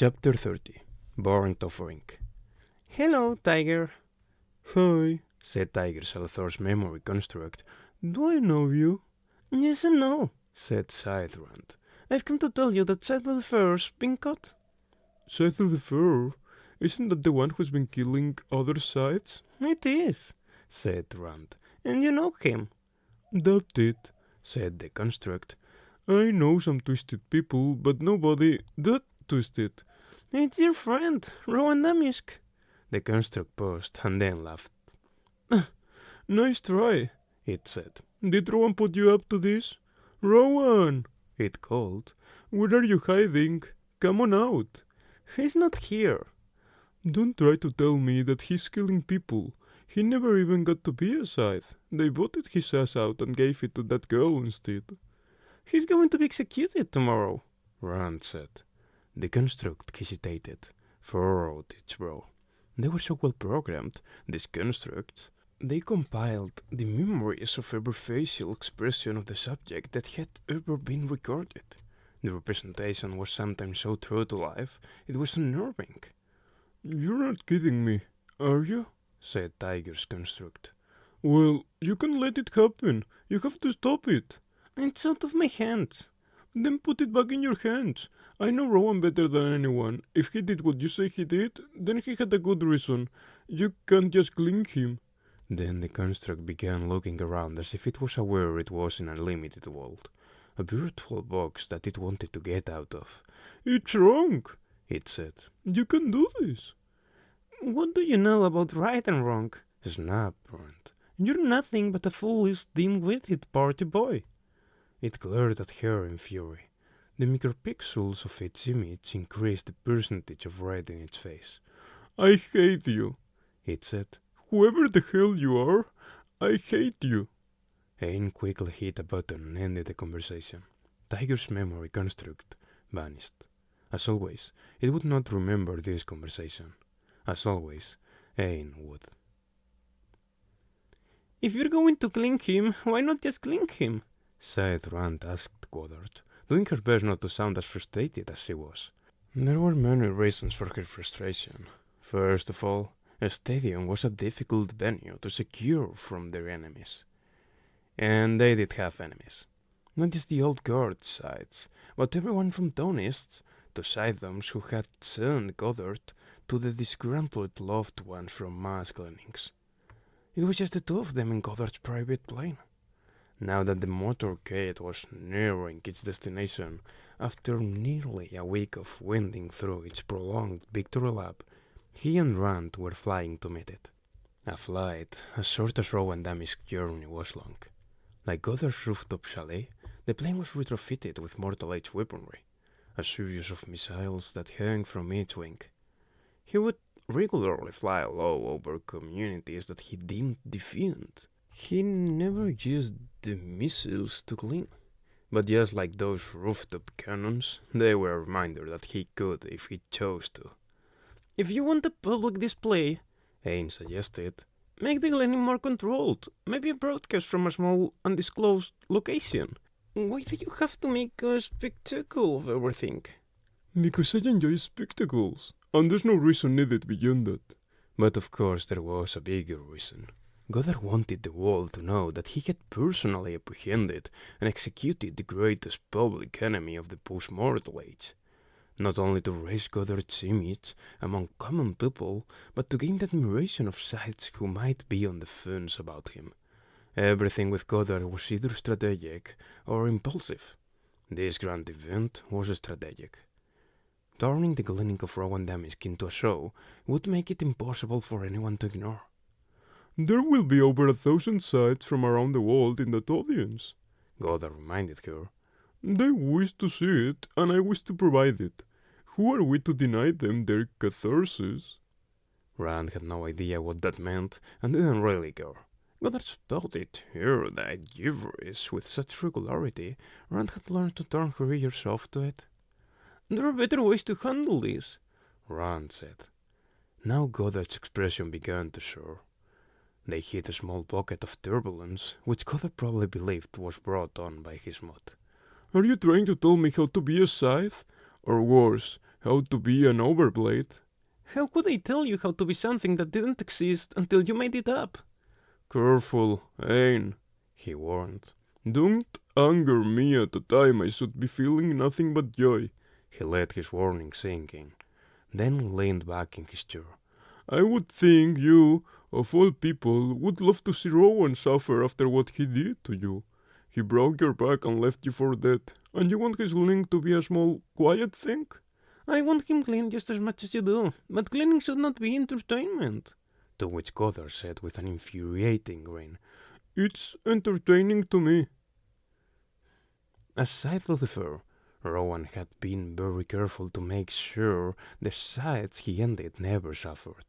Chapter 30. Burnt Offering. Hello, Tiger. Hi, said Tiger Salazar's memory construct. do I know you? Yes and no, said Scythe Rand. I've come to tell you that Scythe the Fir's been caught. Scythe the Fur? Isn't that the one who's been killing other scythes? It is, said Rand. And you know him. Doubt it, said the construct. I know some twisted people, but nobody that twisted. It's your friend, Rowan Damisk. The construct paused and then laughed. Nice try, it said. Did Rowan put you up to this? Rowan, it called. Where are you hiding? Come on out. He's not here. Don't try to tell me that he's killing people. He never even got to be a scythe. They voted his ass out and gave it to that girl instead. He's going to be executed tomorrow, Rand said. The construct hesitated, furrowed its brow. They were so well programmed, these constructs. They compiled the memories of every facial expression of the subject that had ever been recorded. The representation was sometimes so true to life, it was unnerving. You're not kidding me, are you? Said Tiger's construct. Well, you can let it happen. You have to stop it. It's out of my hands. Then put it back in your hands. I know Rowan better than anyone. If he did what you say he did, then he had a good reason. You can't just cling him. Then the construct began looking around as if it was aware it was in a limited world. A beautiful box that it wanted to get out of. It's wrong, it said. You can do this. What do you know about right and wrong? Snapped Rand. You're nothing but a foolish, dim-witted party boy. It glared at her in fury. The micropixels of its image increased the percentage of red in its face. I hate you, it said. Whoever the hell you are, I hate you. Ain quickly hit a button and ended the conversation. Tiger's memory construct vanished. As always, it would not remember this conversation. As always, Ain would. If you're going to cling him, why not just cling him? Scythe Rand asked Goddard, doing her best not to sound as frustrated as she was. There were many reasons for her frustration. First of all, a stadium was a difficult venue to secure from their enemies. And they did have enemies. Not just the old guard scythes, but everyone from Tonists to Scythedoms who had sent Goddard to the disgruntled loved ones from mass cleanings. It was just the two of them in Goddard's private plane. Now that the motorcade was nearing its destination, after nearly a week of winding through its prolonged victory lap, he and Rand were flying to meet it. A flight as short as Rowan Damisk's journey was long. Like Goddard's rooftop chalet, the plane was retrofitted with mortal edge weaponry, a series of missiles that hung from each wing. He would regularly fly low over communities that he deemed defiant. He never used the missiles to clean, but just like those rooftop cannons, they were a reminder that he could if he chose to. If you want a public display, Ain suggested, make the cleaning more controlled, maybe a broadcast from a small, undisclosed location. Why do you have to make a spectacle of everything? Because I enjoy spectacles, and there's no reason needed beyond that. But of course there was a bigger reason. Goddard wanted the world to know that he had personally apprehended and executed the greatest public enemy of the post-mortal age. Not only to raise Goddard's image among common people, but to gain the admiration of scythes who might be on the fence about him. Everything with Goddard was either strategic or impulsive. This grand event was strategic. Turning the cleaning of Rowan Damisk into a show would make it impossible for anyone to ignore. There will be over 1,000 scythes from around the world in that audience, Goddard reminded her. They wish to see it, and I wish to provide it. Who are we to deny them their catharsis? Rand had no idea what that meant, and didn't really care. Goddard spelled it erudite gibberish with such regularity, Rand had learned to turn her ears off to it. There are better ways to handle this, Rand said. Now Goddard's expression began to soar. They hit a small pocket of turbulence, which Goddard probably believed was brought on by his mod. Are you trying to tell me how to be a scythe? Or worse, how to be an overblade. How could I tell you how to be something that didn't exist until you made it up? Careful, Ain, he warned. Don't anger me at a time I should be feeling nothing but joy. He let his warning sink in, then leaned back in his chair. I would think you, of all people, would love to see Rowan suffer after what he did to you. He broke your back and left you for dead, and you want his link to be a small, quiet thing? I want him clean just as much as you do, but cleaning should not be entertainment. To which Goddard said with an infuriating grin, It's entertaining to me. Aside of the fur, Rowan had been very careful to make sure the sides he ended never suffered.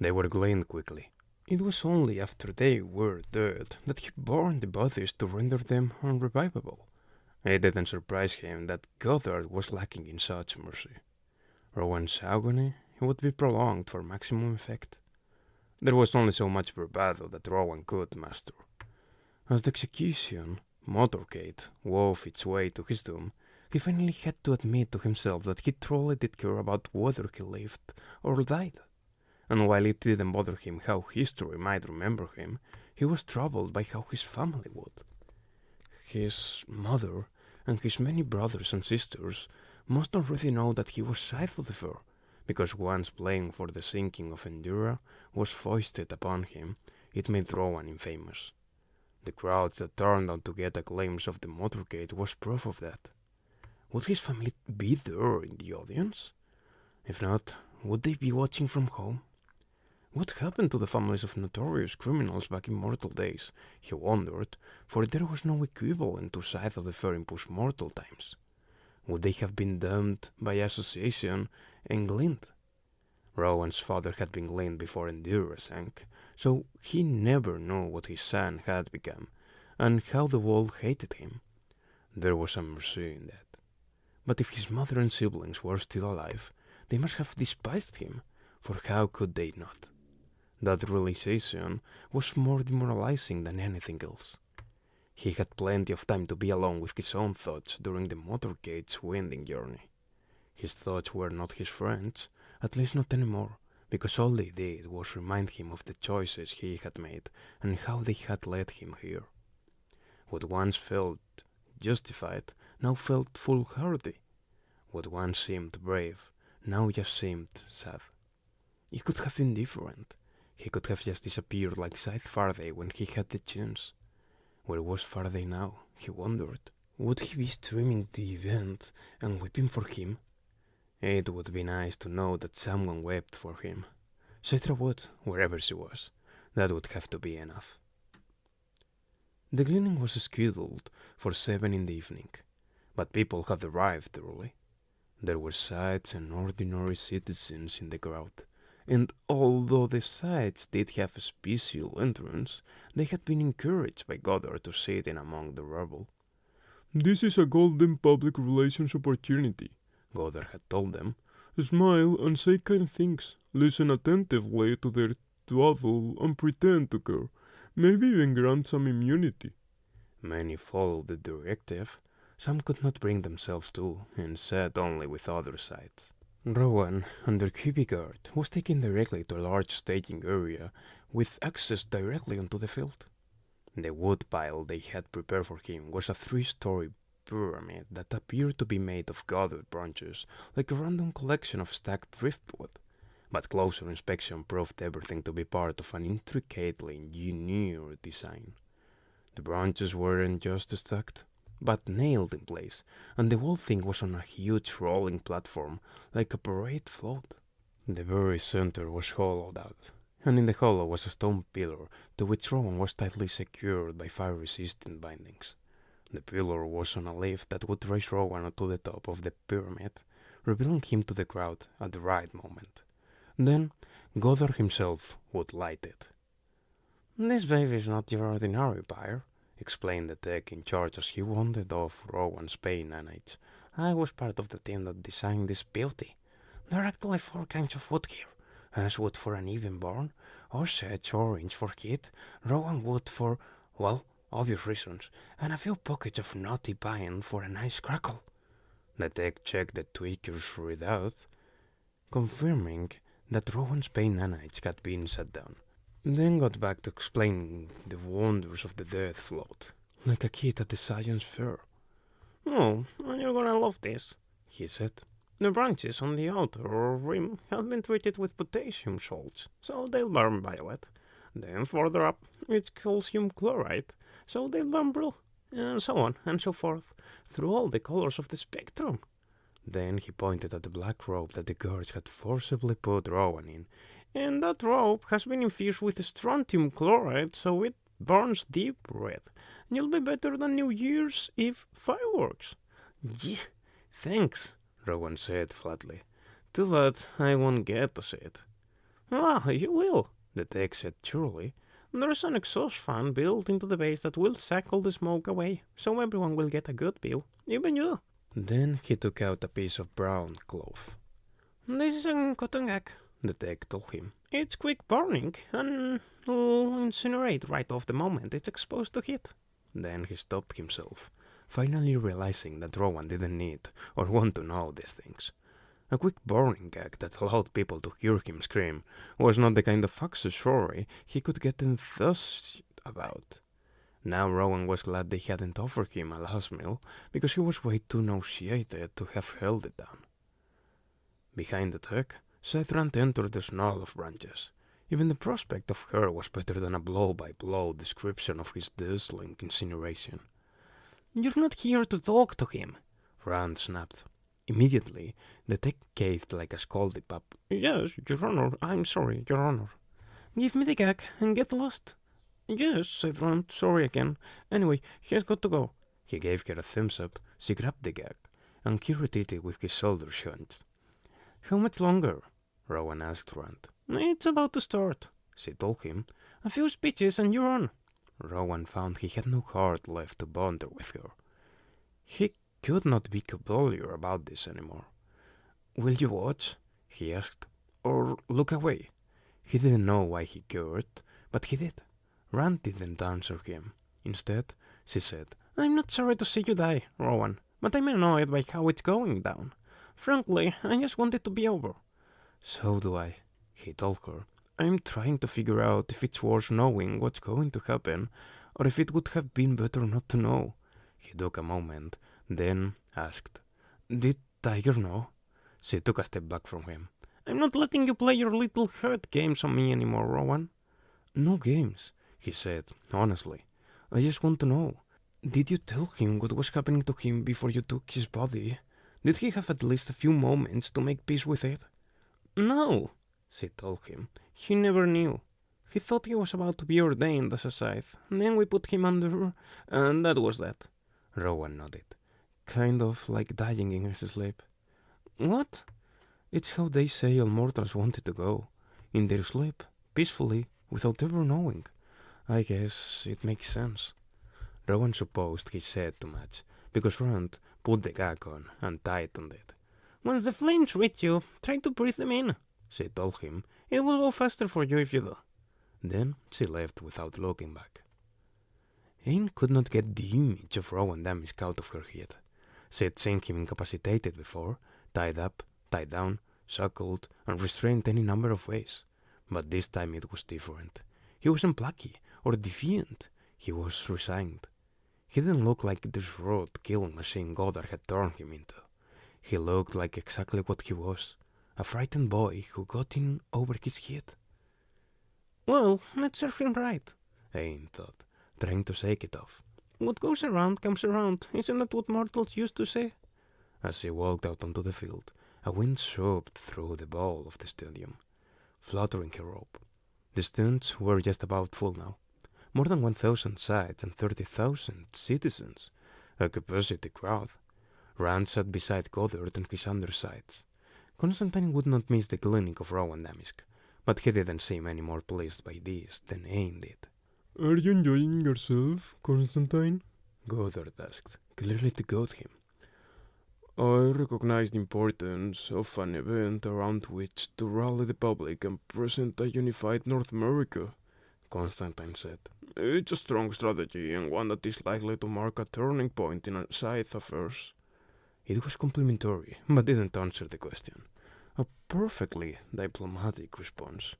They were cleaned quickly. It was only after they were dead that he burned the bodies to render them unrevivable. It didn't surprise him that Goddard was lacking in such mercy. Rowan's agony would be prolonged for maximum effect. There was only so much bravado that Rowan could master. As the execution motorcade wove its way to his doom, he finally had to admit to himself that he truly did care about whether he lived or died. And while it didn't bother him how history might remember him, he was troubled by how his family would. His mother and his many brothers and sisters must already know that he was Scythe of the Fur, because once blame for the sinking of Endura was foisted upon him, it made Rowan infamous. The crowds that turned out to get a glimpse of the motorcade was proof of that. Would his family be there in the audience? If not, would they be watching from home? What happened to the families of notorious criminals back in mortal days, he wondered, for there was no equivalent to Scythe of the Fur in post-mortal times. Would they have been damned by association and gleaned? Rowan's father had been gleaned before Endura sank, so he never knew what his son had become, and how the world hated him. There was some mercy in that. But if his mother and siblings were still alive, they must have despised him, for how could they not? That realization was more demoralizing than anything else. He had plenty of time to be alone with his own thoughts during the motorcade's winding journey. His thoughts were not his friends, at least not anymore, because all they did was remind him of the choices he had made and how they had led him here. What once felt justified now felt foolhardy. What once seemed brave now just seemed sad. It could have been different. He could have just disappeared like Scythe Faraday when he had the chance. Where was Faraday now? He wondered. Would he be streaming the event and weeping for him? It would be nice to know that someone wept for him. Cetra would, wherever she was. That would have to be enough. The cleaning was scheduled for 7 in the evening, but people had arrived early. There were sights and ordinary citizens in the crowd, and although the sights did have a special entrance, they had been encouraged by Goddard to sit in among the rubble. This is a golden public relations opportunity, Goddard had told them. Smile and say kind things, listen attentively to their twaddle and pretend to care, maybe even grant some immunity. Many followed the directive. Some could not bring themselves to, and sat only with other sides. Rowan, under heavy guard, was taken directly to a large staging area with access directly onto the field. The wood pile they had prepared for him was a 3-story pyramid that appeared to be made of Goddard branches, like a random collection of stacked driftwood. But closer inspection proved everything to be part of an intricately engineered design. The branches weren't just stacked, but nailed in place, and the whole thing was on a huge rolling platform, like a parade float. The very center was hollowed out, and in the hollow was a stone pillar to which Rowan was tightly secured by fire-resistant bindings. The pillar was on a lift that would raise Rowan to the top of the pyramid, revealing him to the crowd at the right moment. Then Goddard himself would light it. "This baby is not your ordinary pyre," explained the tech in charge as he wandered off Rowan's pain nanites. "I was part of the team that designed this beauty. There are actually 4 kinds of wood here. As wood for an even burn, Osage orange for heat, Rowan wood for, well, obvious reasons, and a few pockets of knotty pine for a nice crackle." The tech checked the tweaker's readout, confirming that Rowan's pain nanites had been shut down. Then got back to explaining the wonders of the death float, like a kid at the science fair. Oh, you're gonna love this, he said. The branches on the outer rim have been treated with potassium salts, so they'll burn violet. Then further up, it's calcium chloride, so they'll burn blue, and so on and so forth, through all the colors of the spectrum. Then he pointed at the black robe that the guards had forcibly put Rowan in. And that robe has been infused with strontium chloride, so it burns deep red. You'll be better than New Year's Eve fireworks. Yeah, thanks, Rowan said flatly. Too bad I won't get to see it. Ah, you will, the tech said cheerily. There's an exhaust fan built into the base that will suck all the smoke away, so everyone will get a good view, even you. Then he took out a piece of brown cloth. This is a cotton gag, the tech told him. It's quick burning, and will incinerate right off the moment it's exposed to heat. Then he stopped himself, finally realizing that Rowan didn't need or want to know these things. A quick burning gag that allowed people to hear him scream was not the kind of success story he could get enthused about. Now Rowan was glad they hadn't offered him a last meal, because he was way too nauseated to have held it down. Behind the tech, Scythrant entered the snarl of branches. Even the prospect of her was better than a blow-by-blow description of his dazzling incineration. You're not here to talk to him, Rand snapped. Immediately, the tech caved like a scalded pup. Yes, Your Honor, I'm sorry, Your Honor. Give me the gag and get lost. Yes, said Rand, sorry again. Anyway, he has got to go. He gave her a thumbs up, she grabbed the gag, and he retreated with his shoulders hunched. How much longer? Rowan asked Rand. It's about to start, she told him. A few speeches and you're on. Rowan found he had no heart left to bonder with her. He could not be cavalier about this anymore. Will you watch? He asked. Or look away? He didn't know why he cared, but he did. Rand didn't answer him. Instead, she said, I'm not sorry to see you die, Rowan, but I'm annoyed by how it's going down. Frankly, I just want it to be over. So do I, he told her. I'm trying to figure out if it's worth knowing what's going to happen, or if it would have been better not to know. He took a moment, then asked, Did Tiger know? She took a step back from him. I'm not letting you play your little hurt games on me anymore, Rowan. No games, he said, honestly. I just want to know. Did you tell him what was happening to him before you took his body? Did he have at least a few moments to make peace with it? No, she told him. He never knew. He thought he was about to be ordained as a scythe. Then we put him under, and that was that. Rowan nodded. Kind of like dying in his sleep. What? It's how they say all mortals wanted to go. In their sleep, peacefully, without ever knowing. I guess it makes sense. Rowan supposed he said too much, because Rand put the gag on and tightened it. Once the flames reach you, try to breathe them in, she told him. It will go faster for you if you do. Then she left without looking back. Ain could not get the image of Rowan Damisk out of her head. She had seen him incapacitated before, tied up, tied down, shackled, and restrained any number of ways. But this time it was different. He wasn't plucky or defiant. He was resigned. He didn't look like this rude killing machine Goddard had turned him into. He looked like exactly what he was, a frightened boy who got in over his head. Well, let's serve him right, Ain thought, trying to shake it off. What goes around comes around, isn't that what mortals used to say? As she walked out onto the field, a wind swooped through the bowl of the stadium, fluttering her robe. The stands were just about full now. More than 1,000 sides and 30,000 citizens, a capacity crowd. Rand sat beside Goddard and his undersides. Constantine would not miss the clinic of Rowan Damisk, but he didn't seem any more pleased by this than Ain did. Are you enjoying yourself, Constantine? Goddard asked, clearly to goad him. I recognize the importance of an event around which to rally the public and present a unified North America, Constantine said. It's a strong strategy and one that is likely to mark a turning point in Scythe affairs. It was complimentary, but didn't answer the question. A perfectly diplomatic response.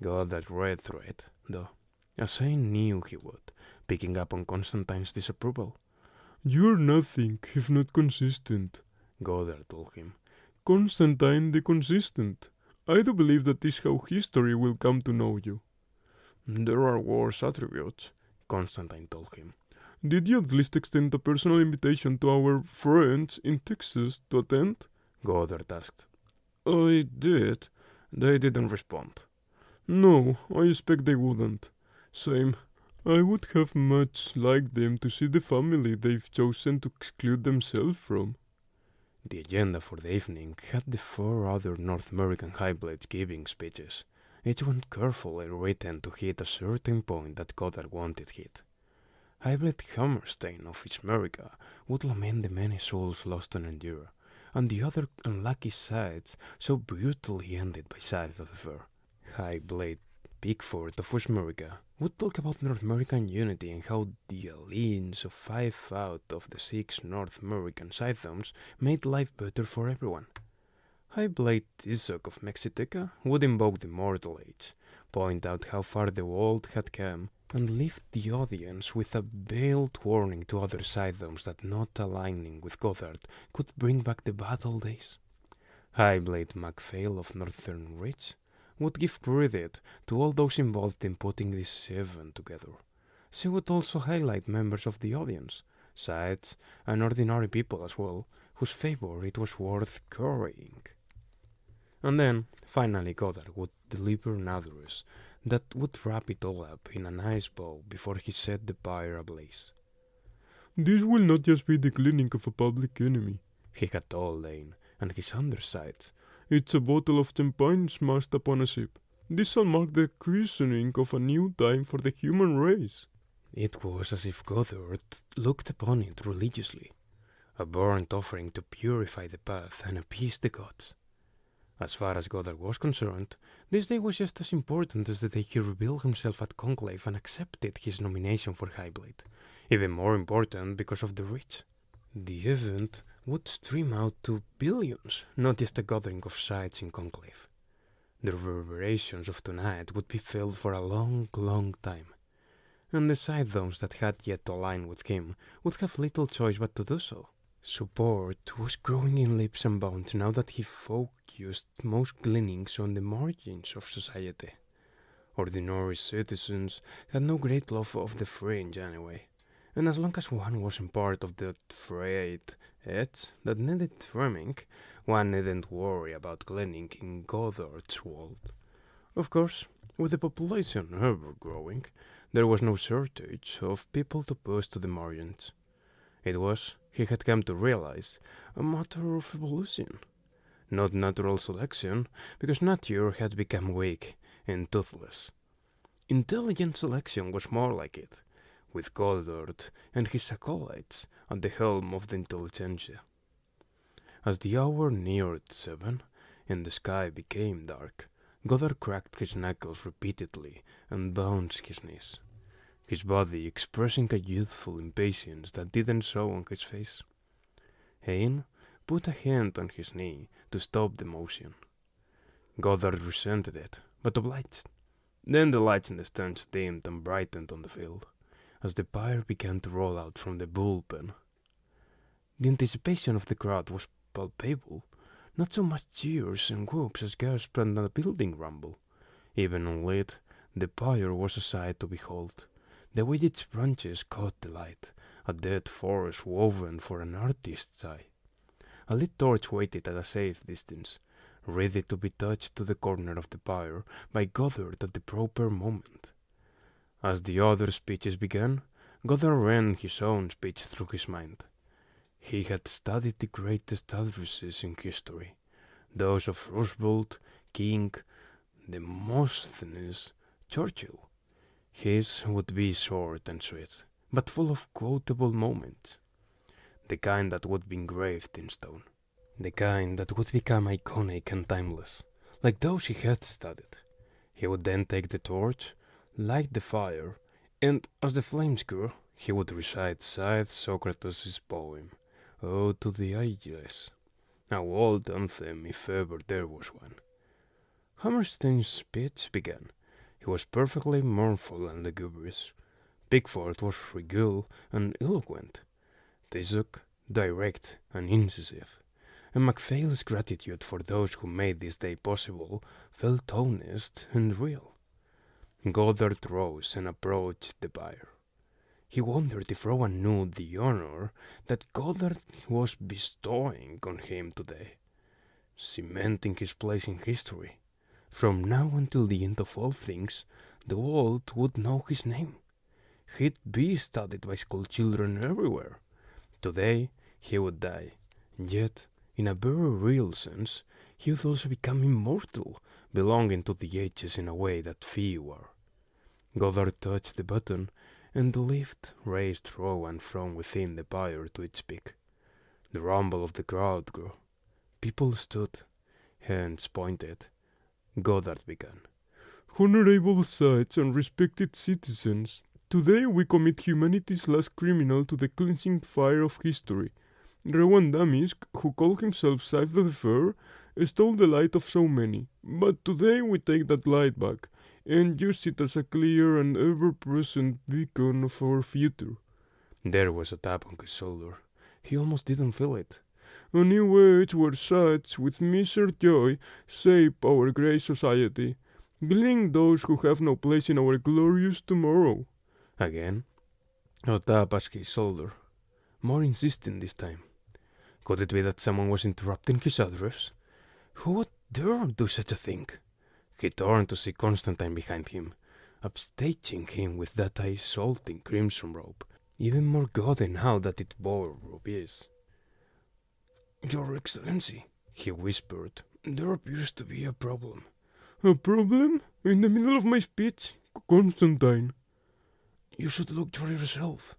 Goddard read through it, though, as I knew he would, picking up on Constantine's disapproval. "You're nothing if not consistent," Goddard told him. "Constantine the Consistent. I do believe that is how history will come to know you." There are worse attributes, Constantine told him. "Did you at least extend a personal invitation to our friends in Texas to attend?" Goddard asked. I did. They didn't respond. "No, I expect they wouldn't. Same. I would have much liked them to see the family they've chosen to exclude themselves from." The agenda for the evening had the 4 other North American highblades giving speeches, each one carefully written to hit a certain point that Goddard wanted hit. Highblade Hammerstein of East America would lament the many souls lost on Endura, and the other unlucky sides so brutally ended by side of the fair. Highblade Pickford of West America would talk about North American unity and how the alliance of 5 out of the 6 North American scythones made life better for everyone. Highblade Tizoc of Mexiteca would invoke the Mortal Age, point out how far the world had come, and leave the audience with a veiled warning to other scythones that not aligning with Goddard could bring back the battle days. Highblade MacPhail of Northern Ridge would give credit to all those involved in putting this event together. She would also highlight members of the audience, sides, and ordinary people as well, whose favor it was worth currying. And then, finally, Goddard would deliver an address that would wrap it all up in a nice bow before he set the pyre ablaze. "This will not just be the clinic of a public enemy," He had told Lane and his undersides. "It's a bottle of champagne smashed upon a ship. This shall mark the christening of a new time for the human race." It was as if Goddard looked upon it religiously, a burnt offering to purify the path and appease the gods. As far as Goddard was concerned, this day was just as important as the day he revealed himself at Conclave and accepted his nomination for Highblade, even more important because of the reach. The event would stream out to billions, not just a gathering of sides in Conclave. The reverberations of tonight would be felt for a long, long time, and the scythones that had yet to align with him would have little choice but to do so. Support was growing in leaps and bounds now that he focused most gleanings on the margins of society. Ordinary citizens had no great love of the fringe anyway, and as long as one wasn't part of that frayed edge that needed trimming, one needn't worry about gleaning in Goddard's world. Of course, with the population ever growing, there was no shortage of people to push to the margins. It was, he had come to realize, a matter of evolution, not natural selection, because nature had become weak and toothless. Intelligent selection was more like it, with Goddard and his acolytes at the helm of the intelligentsia. As the hour neared 7 and the sky became dark, Goddard cracked his knuckles repeatedly and bounced his knees, his body expressing a youthful impatience that didn't show on his face. Hayne put a hand on his knee to stop the motion. Goddard resented it, but obliged. Then the lights in the stands dimmed and brightened on the field, as the pyre began to roll out from the bullpen. The anticipation of the crowd was palpable, not so much cheers and whoops as gasps and a building rumble. Even unlit, the pyre was a sight to behold. The way its branches caught the light, a dead forest woven for an artist's eye. A lit torch waited at a safe distance, ready to be touched to the corner of the pyre by Goddard at the proper moment. As the other speeches began, Goddard ran his own speech through his mind. He had studied the greatest addresses in history, those of Roosevelt, King, Demosthenes, Churchill. His would be short and sweet, but full of quotable moments. The kind that would be engraved in stone. The kind that would become iconic and timeless, like those he had studied. He would then take the torch, light the fire, and as the flames grew, he would recite Scythe Socrates' poem, Ode to the Ageless. A old anthem if ever there was one. Hammerstein's speech began. He was perfectly mournful and lugubrious. Pickford was regal and eloquent. Tissock, direct and incisive. And Macphail's gratitude for those who made this day possible felt honest and real. Goddard rose and approached the bier. He wondered if Rowan knew the honor that Goddard was bestowing on him today, cementing his place in history. From now until the end of all things, the world would know his name. He'd be studied by school children everywhere. Today he would die, yet, in a very real sense, he would also become immortal, belonging to the ages in a way that few are. Goddard touched the button, and the lift raised Rowan from within the bier to its peak. The rumble of the crowd grew. People stood, hands pointed. Goddard began. Honorable sights and respected citizens, today we commit humanity's last criminal to the cleansing fire of history. Rowan Damisk, who called himself Scythe the Fair, stole the light of so many, but today we take that light back, and use it as a clear and ever-present beacon of our future. There was a tap on his shoulder. He almost didn't feel it. A new age where sights with measured joy shape our grey society, gleaning those who have no place in our glorious tomorrow. Again, a tap at his shoulder, more insistent this time. Could it be that someone was interrupting his address? Who would dare do such a thing? He turned to see Constantine behind him, upstaging him with that insulting crimson robe, even more gaudy now that it bore rubies. "Your Excellency," he whispered, "there appears to be a problem." A problem? In the middle of my speech? Constantine. "You should look for yourself."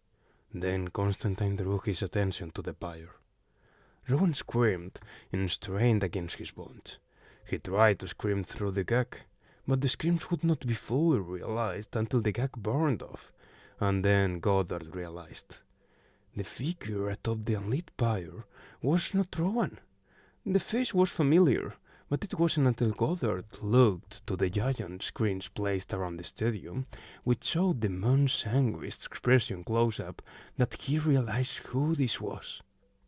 Then Constantine drew his attention to the bier. Rowan screamed and strained against his bonds. He tried to scream through the gag, but the screams would not be fully realized until the gag burned off, and then Goddard realized. The figure atop the unlit bier was not Rowan. The face was familiar, but it wasn't until Goddard looked to the giant screens placed around the stadium, which showed the man's anguished expression close-up, that he realized who this was.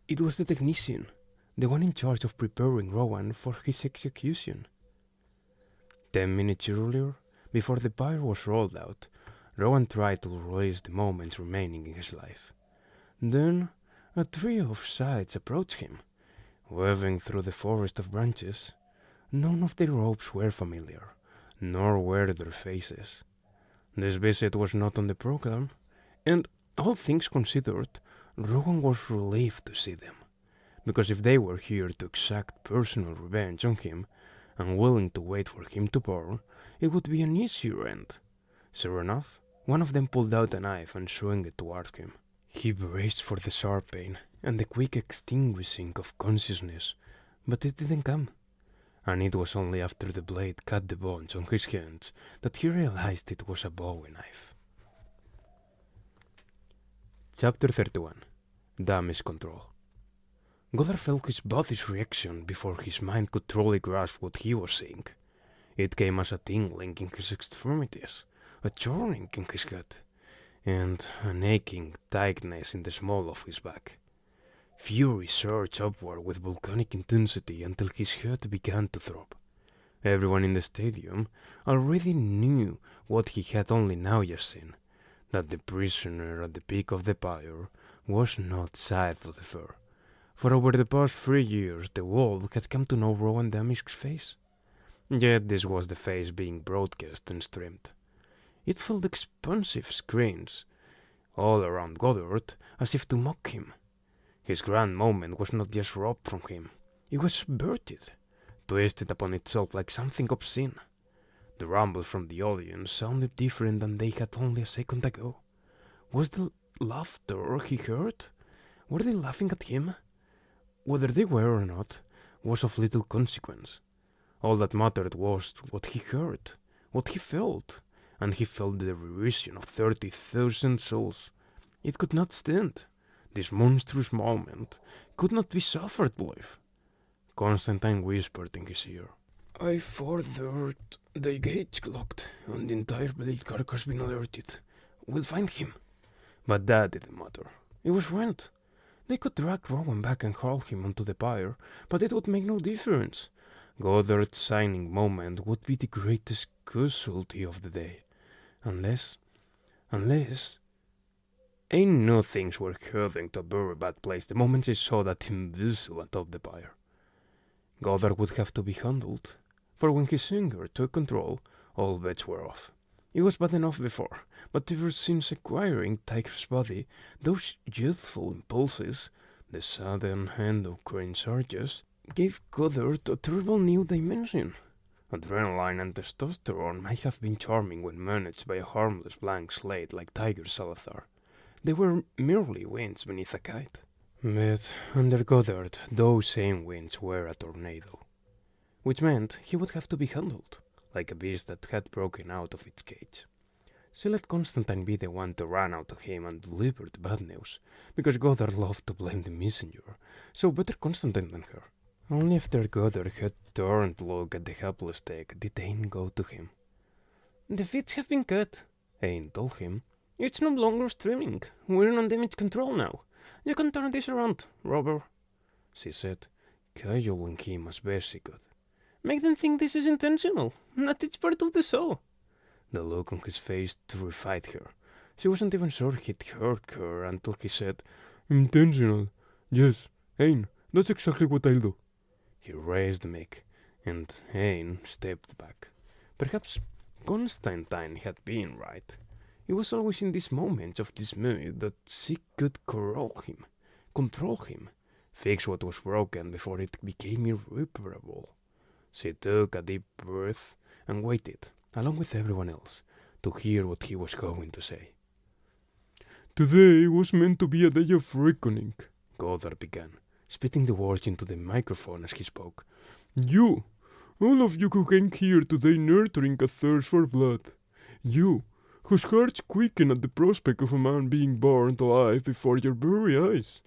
It was the technician, the one in charge of preparing Rowan for his execution. 10 minutes earlier, before the bier was rolled out, Rowan tried to release the moments remaining in his life. Then, a trio of sights approached him, waving through the forest of branches. None of their robes were familiar, nor were their faces. This visit was not on the program, and, all things considered, Rowan was relieved to see them, because if they were here to exact personal revenge on him, and willing to wait for him to burn, it would be an easier end. Sure enough, one of them pulled out a knife and swung it toward him. He braced for the sharp pain and the quick extinguishing of consciousness, but it didn't come. And it was only after the blade cut the bones on his hands that he realized it was a Bowie knife. Chapter 31. Damage Control. Goddard felt his body's reaction before his mind could truly grasp what he was seeing. It came as a tingling in his extremities, a churning in his gut, and an aching tightness in the small of his back. Fury surged upward with volcanic intensity until his head began to throb. Everyone in the stadium already knew what he had only now just seen, that the prisoner at the peak of the pyre was not Scythe the Fair. For over the past 3 years the world had come to know Rowan Damisk's face. Yet this was the face being broadcast and streamed. It filled expansive screens all around Goddard as if to mock him. His grand moment was not just robbed from him, it was subverted, twisted upon itself like something obscene. The rumble from the audience sounded different than they had only a second ago. Was the laughter he heard? Were they laughing at him? Whether they were or not was of little consequence. All that mattered was what he heard, what he felt, and he felt the derision of 30,000 souls. It could not stand. This monstrous moment could not be suffered to live. Constantine whispered in his ear. I've ordered the gates locked and the entire blade carcass been alerted. We'll find him. But that didn't matter. It was rent. They could drag Rowan back and haul him onto the pyre, but it would make no difference. Goddard's signing moment would be the greatest casualty of the day. Unless... Ain't no things were heading to a very bad place the moment they saw that vessel atop the pyre. Goddard would have to be handled, for when his anger took control, all bets were off. It was bad enough before, but ever since acquiring Tiger's body, those youthful impulses, the sudden endocrine surges, gave Goddard a terrible new dimension. Adrenaline and testosterone might have been charming when managed by a harmless blank slate like Tiger Salazar. They were merely winds beneath a kite. But under Goddard, those same winds were a tornado, which meant he would have to be handled, like a beast that had broken out of its cage. So let Constantine be the one to run out to him and deliver the bad news, because Goddard loved to blame the messenger, so better Constantine than her. Only after Goddard had turned to look at the helpless tech did Ain go to him. The feeds have been cut, Ain told him. It's no longer streaming. We're on damage control now. You can turn this around, Robert, she said, cajoling him as best she could. Make them think this is intentional, that it's part of the show. The look on his face terrified her. She wasn't even sure he'd heard her until he said, Intentional. Yes, Ain, that's exactly what I'll do. He raised Mick, and Ain stepped back. Perhaps Constantine had been right. It was always in these moments of dismay that she could control him, fix what was broken before it became irreparable. She took a deep breath and waited, along with everyone else, to hear what he was going to say. Today was meant to be a day of reckoning, Goddard began, spitting the words into the microphone as he spoke. You, all of you who came here today nurturing a thirst for blood. You, whose hearts quicken at the prospect of a man being burned alive before your very eyes.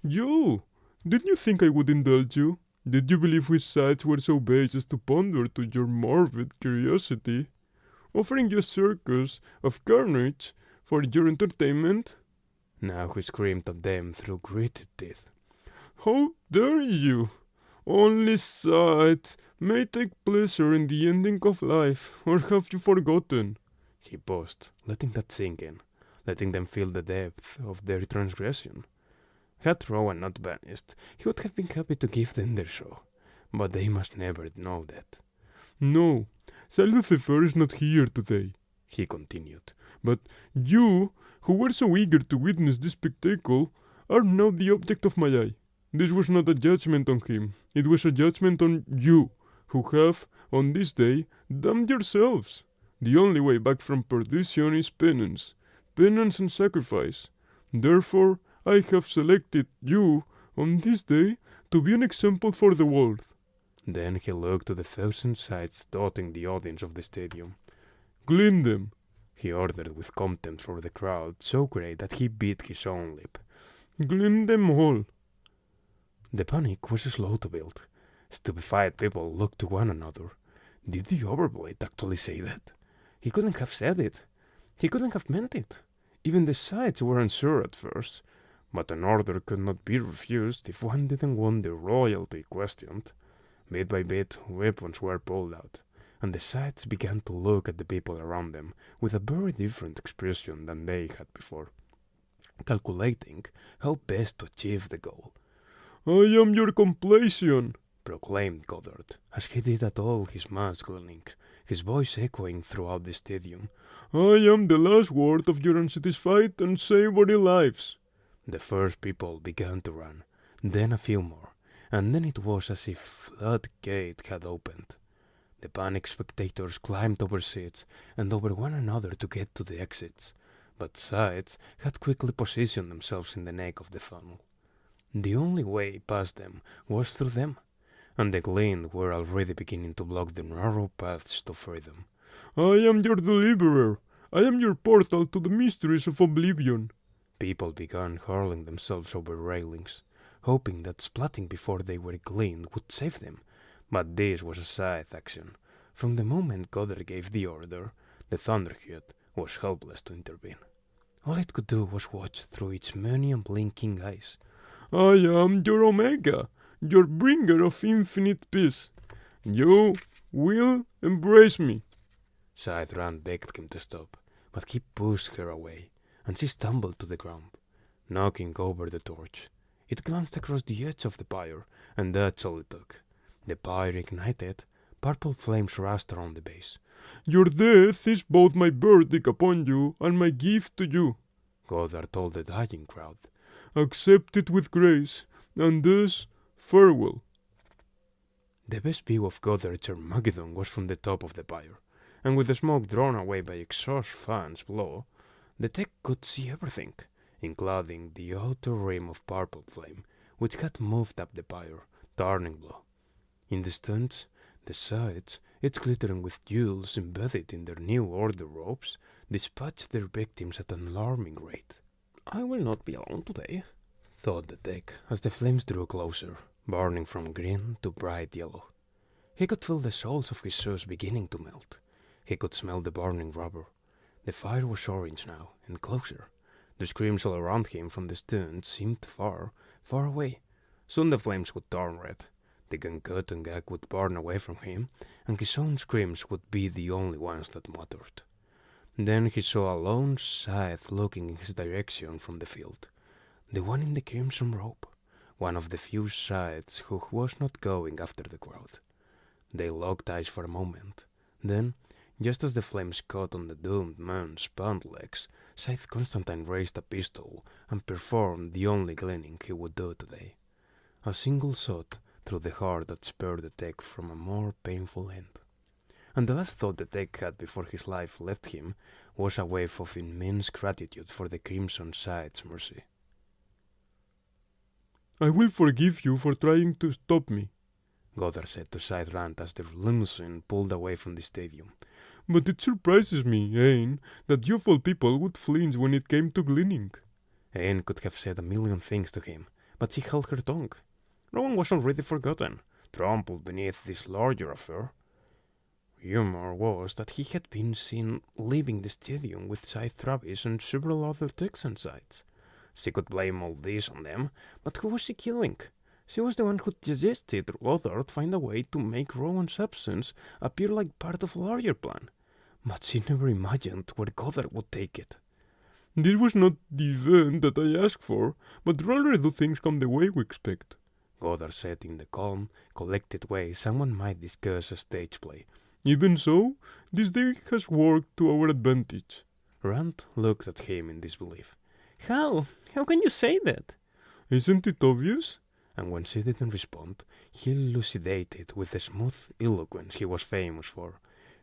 You, did you think I would indulge you? Did you believe his sights were so base as to pander to your morbid curiosity, offering you a circus of carnage for your entertainment? Now he screamed at them through gritted teeth. How dare you? Only sight may take pleasure in the ending of life, or have you forgotten? He paused, letting that sink in, letting them feel the depth of their transgression. Had Rowan not vanished, he would have been happy to give them their show, but they must never know that. No, Sir Lucifer is not here today, he continued, but you, who were so eager to witness this spectacle, are now the object of my eye. This was not a judgment on him, it was a judgment on you, who have, on this day, damned yourselves. The only way back from perdition is penance and sacrifice. Therefore, I have selected you, on this day, to be an example for the world. Then he looked to the 1,000 sights dotting the audience of the stadium. Clean them, he ordered with contempt for the crowd, so great that he bit his own lip. Clean them all. The panic was slow to build. Stupefied people looked to one another. Did the overblade actually say that? He couldn't have said it. He couldn't have meant it. Even the sights were unsure at first, but an order could not be refused if one didn't want their royalty questioned. Bit by bit, weapons were pulled out, and the sights began to look at the people around them with a very different expression than they had before, calculating how best to achieve the goal. I am your completion, proclaimed Goddard, as he did at all his masculine, his voice echoing throughout the stadium. I am the last word of your unsatisfied and savory lives. The first people began to run, then a few more, and then it was as if floodgate had opened. The panicked spectators climbed over seats and over one another to get to the exits, but sights had quickly positioned themselves in the neck of the funnel. The only way past them was through them, and the gleam were already beginning to block the narrow paths to freedom. I am your deliverer. I am your portal to the mysteries of oblivion. People began hurling themselves over railings, hoping that splatting before they were cleaned would save them, but this was a scythe action. From the moment Goddard gave the order, the Thunderhead was helpless to intervene. All it could do was watch through its many unblinking eyes. I am your Omega, your bringer of infinite peace. You will embrace me. Scythe begged him to stop, but he pushed her away, and she stumbled to the ground, knocking over the torch. It glanced across the edge of the pyre, and that's all it took. The pyre ignited, purple flames rushed around the base. Your death is both my verdict upon you and my gift to you. Goddard told the dying crowd. Accept it with grace, and thus farewell. The best view of Goddard's Armageddon was from the top of the pyre, and with the smoke drawn away by exhaust fans below, the tech could see everything, including the outer rim of purple flame, which had moved up the pyre, turning blue. In the distance, the sides, each glittering with jewels embedded in their new order robes, dispatched their victims at an alarming rate. I will not be alone today, thought the tech as the flames drew closer, burning from green to bright yellow. He could feel the soles of his shoes beginning to melt. He could smell the burning rubber. The fire was orange now, and closer. The screams all around him from the distance seemed far, far away. Soon the flames would turn red. The gun-cut and gag would burn away from him, and his own screams would be the only ones that mattered. Then he saw a lone scythe looking in his direction from the field. The one in the crimson robe. One of the few scythes who was not going after the crowd. They locked eyes for a moment. Then, just as the flames caught on the doomed man's bound legs, Scythe Constantine raised a pistol and performed the only cleaning he would do today. A single shot through the heart that spared the tech from a more painful end. And the last thought the tech had before his life left him was a wave of immense gratitude for the Crimson Scythe's mercy. I will forgive you for trying to stop me, Goddard said to Scythe as the limousine pulled away from the stadium. But it surprises me, Ain, that you of all people would flinch when it came to cleaning. Ain could have said a million things to him, but she held her tongue. Rowan was already forgotten, trampled beneath this larger affair. Rumor was that he had been seen leaving the stadium with Scythe Travis and several other Texan sides. She could blame all this on them, but who was she killing? She was the one who suggested Goddard find a way to make Rowan's absence appear like part of a larger plan. But she never imagined where Goddard would take it. This was not the event that I asked for, but rather do things come the way we expect. Goddard said in the calm, collected way someone might discuss a stage play. Even so, this day has worked to our advantage. Rand looked at him in disbelief. How? How can you say that? Isn't it obvious? And when she didn't respond, he elucidated with the smooth eloquence he was famous for.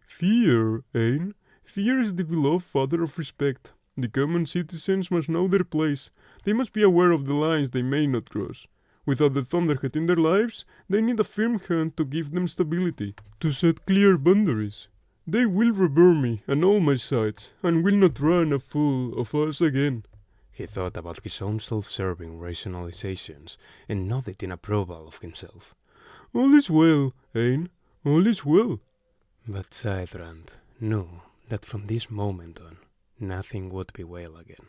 Fear, Ain. Fear is the beloved father of respect. The common citizens must know their place. They must be aware of the lines they may not cross. Without the Thunderhead in their lives, they need a firm hand to give them stability, to set clear boundaries. They will revere me and all my sides, and will not run a fool of us again. He thought about his own self-serving rationalizations and nodded in approval of himself. All is well, Ain. All is well. But Scythe knew that from this moment on, nothing would be well again.